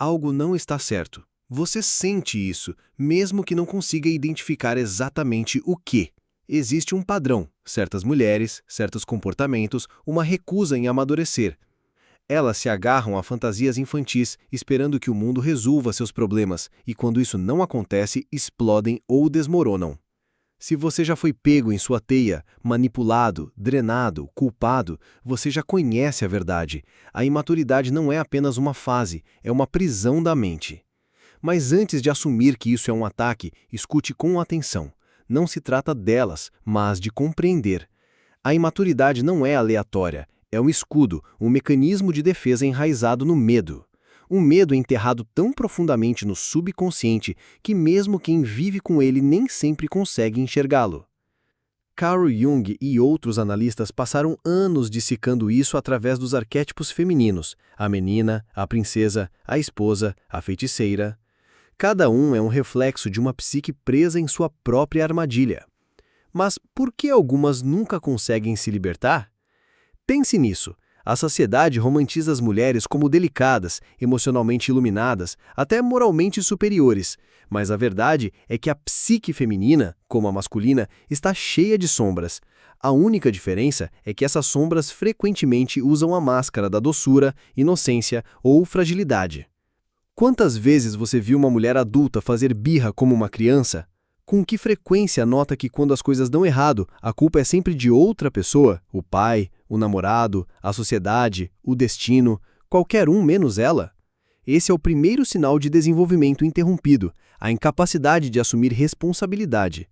algo não está certo. Você sente isso, mesmo que não consiga identificar exatamente o que. Existe um padrão, certas mulheres, certos comportamentos, uma recusa em amadurecer. Elas se agarram a fantasias infantis, esperando que o mundo resolva seus problemas, e quando isso não acontece, explodem ou desmoronam. Se você já foi pego em sua teia, manipulado, drenado, culpado, você já conhece a verdade. A imaturidade não é apenas uma fase, é uma prisão da mente. Mas antes de assumir que isso é um ataque, escute com atenção. Não se trata delas, mas de compreender. A imaturidade não é aleatória, é um escudo, um mecanismo de defesa enraizado no medo. Um medo enterrado tão profundamente no subconsciente que mesmo quem vive com ele nem sempre consegue enxergá-lo. Carl Jung e outros analistas passaram anos dissecando isso através dos arquétipos femininos: a menina, a princesa, a esposa, a feiticeira. Cada um é um reflexo de uma psique presa em sua própria armadilha. Mas por que algumas nunca conseguem se libertar? Pense nisso. A sociedade romantiza as mulheres como delicadas, emocionalmente iluminadas, até moralmente superiores. Mas a verdade é que a psique feminina, como a masculina, está cheia de sombras. A única diferença é que essas sombras frequentemente usam a máscara da doçura, inocência ou fragilidade. Quantas vezes você viu uma mulher adulta fazer birra como uma criança? Com que frequência nota que quando as coisas dão errado, a culpa é sempre de outra pessoa? O pai, o namorado, a sociedade, o destino, qualquer um menos ela? Esse é o primeiro sinal de desenvolvimento interrompido, a incapacidade de assumir responsabilidade.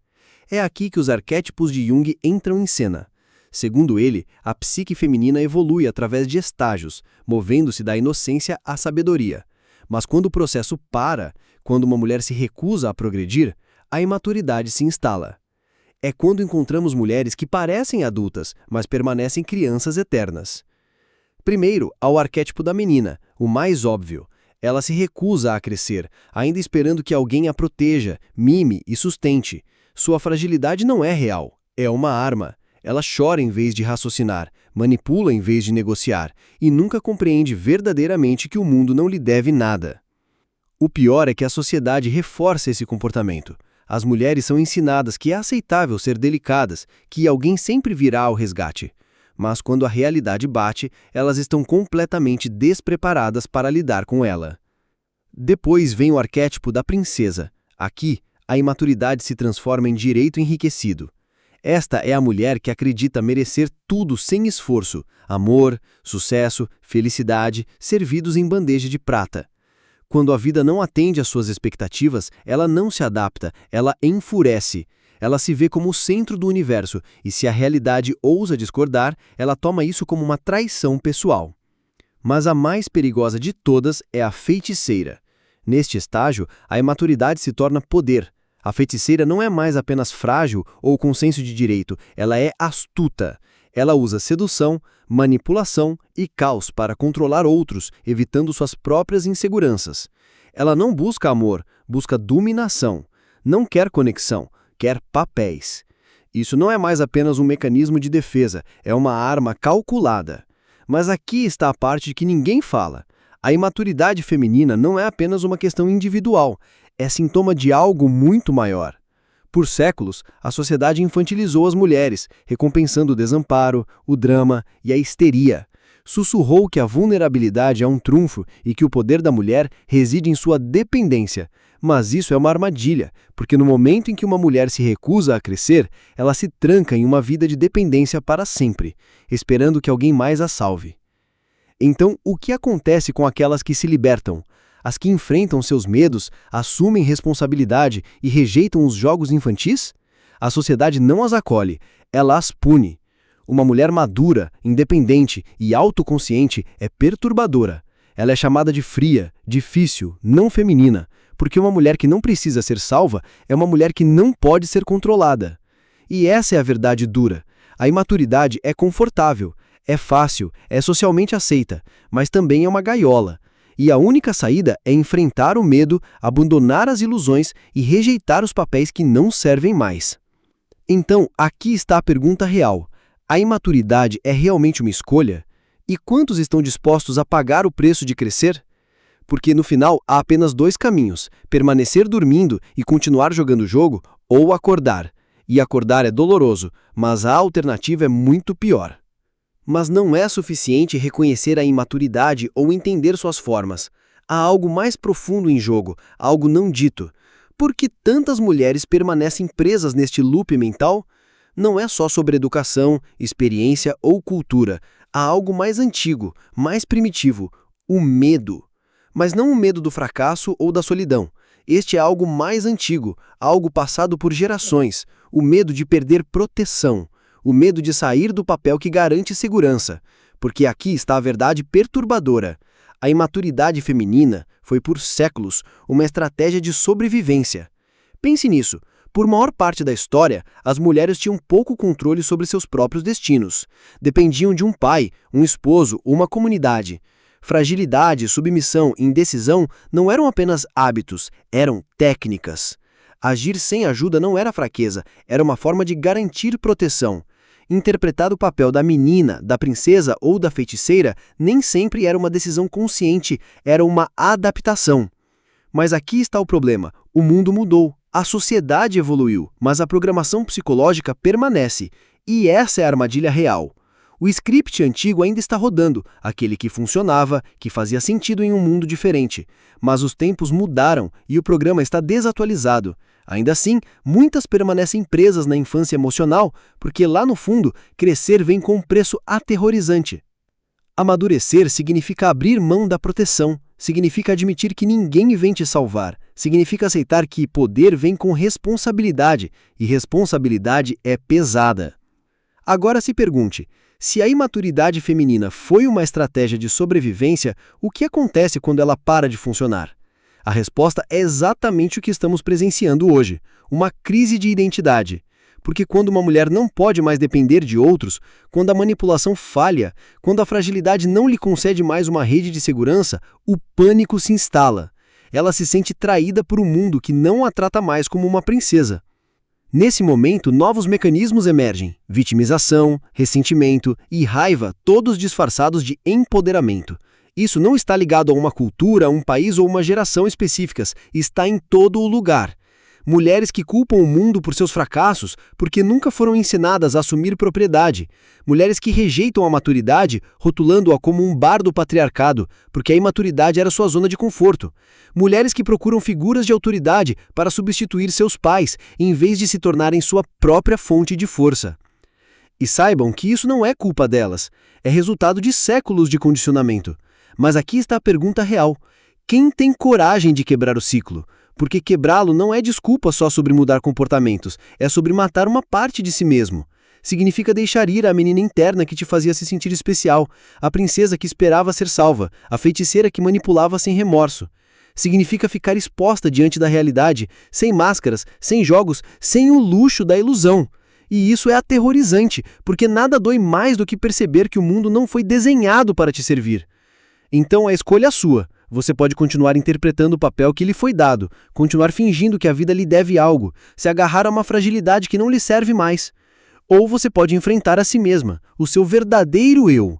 É aqui que os arquétipos de Jung entram em cena. Segundo ele, a psique feminina evolui através de estágios, movendo-se da inocência à sabedoria. Mas quando o processo para, quando uma mulher se recusa a progredir, a imaturidade se instala. É quando encontramos mulheres que parecem adultas, mas permanecem crianças eternas. Primeiro, há o arquétipo da menina, o mais óbvio. Ela se recusa a crescer, ainda esperando que alguém a proteja, mime e sustente. Sua fragilidade não é real, é uma arma. Ela chora em vez de raciocinar, manipula em vez de negociar, e nunca compreende verdadeiramente que o mundo não lhe deve nada. O pior é que a sociedade reforça esse comportamento. As mulheres são ensinadas que é aceitável ser delicadas, que alguém sempre virá ao resgate. Mas quando a realidade bate, elas estão completamente despreparadas para lidar com ela. Depois vem o arquétipo da princesa. Aqui, a imaturidade se transforma em direito enriquecido. Esta é a mulher que acredita merecer tudo sem esforço: amor, sucesso, felicidade, servidos em bandeja de prata. Quando a vida não atende às suas expectativas, ela não se adapta, ela enfurece. Ela se vê como o centro do universo, e se a realidade ousa discordar, ela toma isso como uma traição pessoal. Mas a mais perigosa de todas é a feiticeira. Neste estágio, a imaturidade se torna poder. A feiticeira não é mais apenas frágil ou com senso de direito, ela é astuta. Ela usa sedução, manipulação e caos para controlar outros, evitando suas próprias inseguranças. Ela não busca amor, busca dominação. Não quer conexão, quer papéis. Isso não é mais apenas um mecanismo de defesa, é uma arma calculada. Mas aqui está a parte que ninguém fala. A imaturidade feminina não é apenas uma questão individual, é sintoma de algo muito maior. Por séculos, a sociedade infantilizou as mulheres, recompensando o desamparo, o drama e a histeria. Sussurrou que a vulnerabilidade é um trunfo e que o poder da mulher reside em sua dependência. Mas isso é uma armadilha, porque no momento em que uma mulher se recusa a crescer, ela se tranca em uma vida de dependência para sempre, esperando que alguém mais a salve. Então, o que acontece com aquelas que se libertam? As que enfrentam seus medos, assumem responsabilidade e rejeitam os jogos infantis? A sociedade não as acolhe, ela as pune. Uma mulher madura, independente e autoconsciente é perturbadora. Ela é chamada de fria, difícil, não feminina, porque uma mulher que não precisa ser salva é uma mulher que não pode ser controlada. E essa é a verdade dura. A imaturidade é confortável, é fácil, é socialmente aceita, mas também é uma gaiola. E a única saída é enfrentar o medo, abandonar as ilusões e rejeitar os papéis que não servem mais. Então, aqui está a pergunta real. A imaturidade é realmente uma escolha? E quantos estão dispostos a pagar o preço de crescer? porque no final há apenas dois caminhos: permanecer dormindo e continuar jogando o jogo, ou acordar. E acordar é doloroso, mas a alternativa é muito pior. Mas não é suficiente reconhecer a imaturidade ou entender suas formas. Há algo mais profundo em jogo, algo não dito. Por que tantas mulheres permanecem presas neste loop mental? Não é só sobre educação, experiência ou cultura. Há algo mais antigo, mais primitivo: o medo. Mas não o medo do fracasso ou da solidão. Este é algo mais antigo, algo passado por gerações: o medo de perder proteção, o medo de sair do papel que garante segurança. Porque aqui está a verdade perturbadora. A imaturidade feminina foi por séculos uma estratégia de sobrevivência. Pense nisso. Por maior parte da história, as mulheres tinham pouco controle sobre seus próprios destinos. Dependiam de um pai, um esposo ou uma comunidade. Fragilidade, submissão e indecisão não eram apenas hábitos, eram técnicas. Agir sem ajuda não era fraqueza, era uma forma de garantir proteção. Interpretar o papel da menina, da princesa ou da feiticeira nem sempre era uma decisão consciente, era uma adaptação. Mas aqui está o problema: o mundo mudou, a sociedade evoluiu, mas a programação psicológica permanece. E essa é a armadilha real. O script antigo ainda está rodando, aquele que funcionava, que fazia sentido em um mundo diferente. Mas os tempos mudaram e o programa está desatualizado. Ainda assim, muitas permanecem presas na infância emocional, porque lá no fundo, crescer vem com um preço aterrorizante. Amadurecer significa abrir mão da proteção, significa admitir que ninguém vem te salvar, significa aceitar que poder vem com responsabilidade, e responsabilidade é pesada. Agora se pergunte: se a imaturidade feminina foi uma estratégia de sobrevivência, o que acontece quando ela para de funcionar? A resposta é exatamente o que estamos presenciando hoje: uma crise de identidade. Porque quando uma mulher não pode mais depender de outros, quando a manipulação falha, quando a fragilidade não lhe concede mais uma rede de segurança, o pânico se instala. Ela se sente traída por um mundo que não a trata mais como uma princesa. Nesse momento, novos mecanismos emergem: vitimização, ressentimento e raiva, todos disfarçados de empoderamento. Isso não está ligado a uma cultura, a um país ou uma geração específicas, está em todo o lugar. Mulheres que culpam o mundo por seus fracassos porque nunca foram ensinadas a assumir propriedade. Mulheres que rejeitam a maturidade, rotulando-a como um bar do patriarcado, porque a imaturidade era sua zona de conforto. Mulheres que procuram figuras de autoridade para substituir seus pais, em vez de se tornarem sua própria fonte de força. E saibam que isso não é culpa delas, é resultado de séculos de condicionamento. Mas aqui está a pergunta real: quem tem coragem de quebrar o ciclo? Porque quebrá-lo não é desculpa só sobre mudar comportamentos, é sobre matar uma parte de si mesmo. Significa deixar ir a menina interna que te fazia se sentir especial, a princesa que esperava ser salva, a feiticeira que manipulava sem remorso. Significa ficar exposta diante da realidade, sem máscaras, sem jogos, sem o luxo da ilusão. E isso é aterrorizante, porque nada dói mais do que perceber que o mundo não foi desenhado para te servir. Então a escolha é sua. Você pode continuar interpretando o papel que lhe foi dado, continuar fingindo que a vida lhe deve algo, se agarrar a uma fragilidade que não lhe serve mais. Ou você pode enfrentar a si mesma, o seu verdadeiro eu.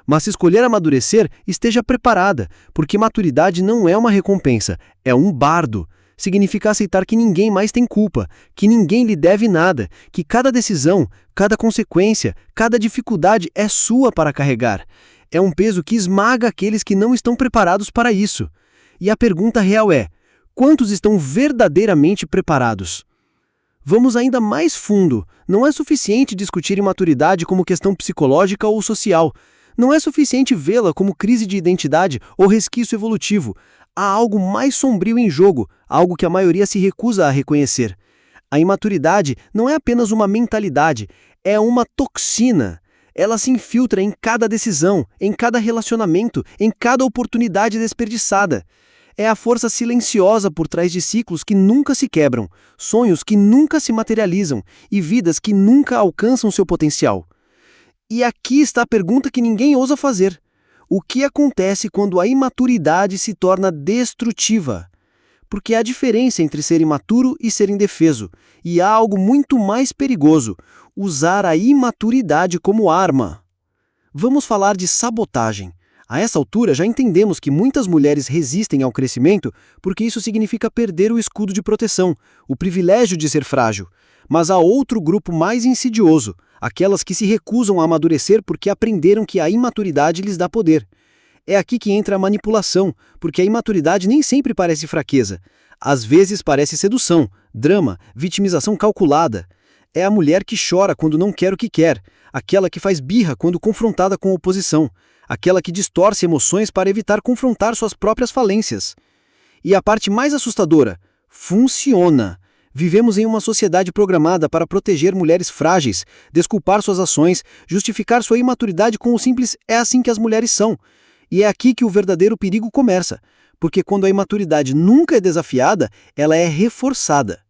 Mas se escolher amadurecer, esteja preparada, porque maturidade não é uma recompensa, é um bardo. Significa aceitar que ninguém mais tem culpa, que ninguém lhe deve nada, que cada decisão, cada consequência, cada dificuldade é sua para carregar. É um peso que esmaga aqueles que não estão preparados para isso. E a pergunta real é: quantos estão verdadeiramente preparados? Vamos ainda mais fundo. Não é suficiente discutir imaturidade como questão psicológica ou social. Não é suficiente vê-la como crise de identidade ou resquício evolutivo. Há algo mais sombrio em jogo, algo que a maioria se recusa a reconhecer. A imaturidade não é apenas uma mentalidade, é uma toxina. Ela se infiltra em cada decisão, em cada relacionamento, em cada oportunidade desperdiçada. É a força silenciosa por trás de ciclos que nunca se quebram, sonhos que nunca se materializam e vidas que nunca alcançam seu potencial. E aqui está a pergunta que ninguém ousa fazer: o que acontece quando a imaturidade se torna destrutiva? Porque há diferença entre ser imaturo e ser indefeso, e há algo muito mais perigoso: usar a imaturidade como arma. Vamos falar de sabotagem. A essa altura, já entendemos que muitas mulheres resistem ao crescimento porque isso significa perder o escudo de proteção, o privilégio de ser frágil. Mas há outro grupo mais insidioso, aquelas que se recusam a amadurecer porque aprenderam que a imaturidade lhes dá poder. É aqui que entra a manipulação, porque a imaturidade nem sempre parece fraqueza. Às vezes parece sedução, drama, vitimização calculada. É a mulher que chora quando não quer o que quer, aquela que faz birra quando confrontada com oposição, aquela que distorce emoções para evitar confrontar suas próprias falências. E a parte mais assustadora: funciona. Vivemos em uma sociedade programada para proteger mulheres frágeis, desculpar suas ações, justificar sua imaturidade com o simples "é assim que as mulheres são". E é aqui que o verdadeiro perigo começa, porque quando a imaturidade nunca é desafiada, ela é reforçada.